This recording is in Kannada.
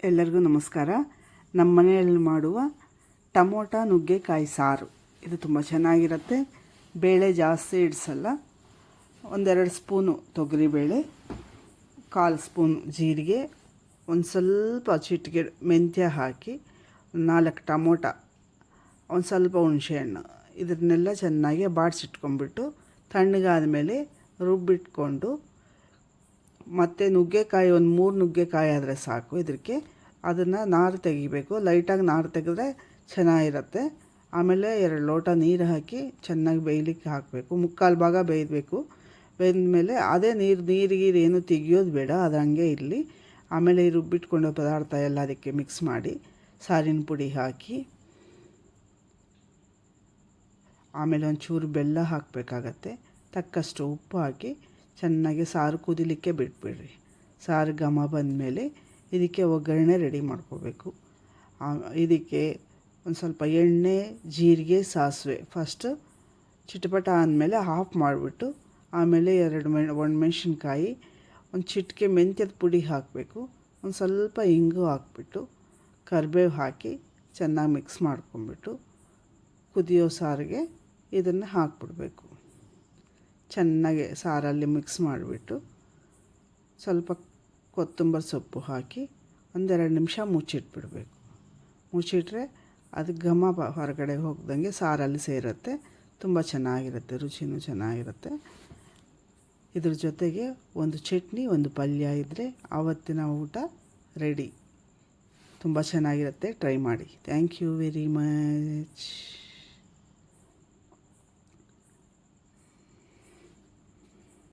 ಎಲ್ಲರಿಗೂ ನಮಸ್ಕಾರ. ನಮ್ಮ ಮನೆಯಲ್ಲಿ ಮಾಡುವ ಟೊಮೊಟೊ ನುಗ್ಗೆಕಾಯಿ ಸಾರು ಇದು ತುಂಬ ಚೆನ್ನಾಗಿರುತ್ತೆ. ಬೇಳೆ ಜಾಸ್ತಿ ಇಡಿಸಲ್ಲ. ಒಂದೆರಡು ಸ್ಪೂನು ತೊಗರಿಬೇಳೆ, 1/4 ಸ್ಪೂನ್ ಜೀರಿಗೆ, ಒಂದು ಸ್ವಲ್ಪ ಚಿಟಿಕೆ ಮೆಂತ್ಯ ಹಾಕಿ, 4 ಟೊಮೊಟೊ, ಒಂದು ಸ್ವಲ್ಪ ಹುಣಸೆಹಣ್ಣು ಇದನ್ನೆಲ್ಲ ಚೆನ್ನಾಗಿ ಬಾಡಿಸಿಟ್ಕೊಂಡ್ಬಿಟ್ಟು ತಣ್ಣಗಾದ ಮೇಲೆ ರುಬ್ಬಿಟ್ಕೊಂಡು, ಮತ್ತು ನುಗ್ಗೆಕಾಯಿ ಒಂದು 3 ನುಗ್ಗೆಕಾಯಿ ಆದರೆ ಸಾಕು. ಇದಕ್ಕೆ ಅದನ್ನು ನಾರು ತೆಗಿಬೇಕು. ಲೈಟಾಗಿ ನಾರು ತೆಗೆದ್ರೆ ಚೆನ್ನಾಗಿರುತ್ತೆ. ಆಮೇಲೆ 2 ಲೋಟ ನೀರು ಹಾಕಿ ಚೆನ್ನಾಗಿ ಬೇಯಲಿಕ್ಕೆ ಹಾಕಬೇಕು. 3/4 ಭಾಗ ಬೇಯಬೇಕು. ಬೆಂದಮೇಲೆ ಅದೇ ನೀರಿಗೆ ಏನು ತೆಗಿಯೋದು ಬೇಡ, ಅದು ಹಂಗೆ ಇರಲಿ. ಆಮೇಲೆ ಈ ರುಬ್ಬಿಟ್ಕೊಂಡ ಪದಾರ್ಥ ಎಲ್ಲ ಅದಕ್ಕೆ ಮಿಕ್ಸ್ ಮಾಡಿ ಸಾರಿನ ಪುಡಿ ಹಾಕಿ, ಆಮೇಲೆ ಒಂಚೂರು ಬೆಲ್ಲ ಹಾಕಬೇಕಾಗತ್ತೆ, ತಕ್ಕಷ್ಟು ಉಪ್ಪು ಹಾಕಿ ಚೆನ್ನಾಗಿ ಸಾರು ಕುದಿಲಿಕ್ಕೆ ಬಿಟ್ಬಿಡ್ರಿ. ಸಾರು ಘಮ ಬಂದಮೇಲೆ ಇದಕ್ಕೆ ಒಗ್ಗರಣೆ ರೆಡಿ ಮಾಡ್ಕೋಬೇಕು. ಇದಕ್ಕೆ ಒಂದು ಸ್ವಲ್ಪ ಎಣ್ಣೆ, ಜೀರಿಗೆ, ಸಾಸಿವೆ ಫಸ್ಟು ಚಿಟಪಟ ಆದಮೇಲೆ ಆಫ್ ಮಾಡಿಬಿಟ್ಟು, ಆಮೇಲೆ 2 ಒಣಮೆಣ್ಸಿನ್ಕಾಯಿ, ಒಂದು ಚಿಟಿಕೆ ಮೆಂತ್ಯದ ಪುಡಿ ಹಾಕಬೇಕು, ಒಂದು ಸ್ವಲ್ಪ ಇಂಗು ಹಾಕ್ಬಿಟ್ಟು ಕರಿಬೇವು ಹಾಕಿ ಚೆನ್ನಾಗಿ ಮಿಕ್ಸ್ ಮಾಡ್ಕೊಂಬಿಟ್ಟು ಕುದಿಯೋ ಸಾರಿಗೆ ಇದನ್ನು ಹಾಕ್ಬಿಡ್ಬೇಕು. ಚೆನ್ನಾಗಿ ಸಾರಲ್ಲಿ ಮಿಕ್ಸ್ ಮಾಡಿಬಿಟ್ಟು ಸ್ವಲ್ಪ ಕೊತ್ತಂಬರಿ ಸೊಪ್ಪು ಹಾಕಿ 1-2 ನಿಮಿಷ ಮುಚ್ಚಿಟ್ಬಿಡಬೇಕು. ಮುಚ್ಚಿಟ್ರೆ ಅದು ಘಮ ಹೊರಗಡೆ ಹೋಗ್ದಂಗೆ ಸಾರಲ್ಲಿ ಸೇರುತ್ತೆ. ತುಂಬ ಚೆನ್ನಾಗಿರುತ್ತೆ, ರುಚಿನೂ ಚೆನ್ನಾಗಿರುತ್ತೆ. ಇದ್ರ ಜೊತೆಗೆ ಒಂದು ಚಟ್ನಿ, ಒಂದು ಪಲ್ಯ ಇದ್ದರೆ ಆವತ್ತಿನ ಊಟ ರೆಡಿ. ತುಂಬ ಚೆನ್ನಾಗಿರುತ್ತೆ, ಟ್ರೈ ಮಾಡಿ. Thank you very much.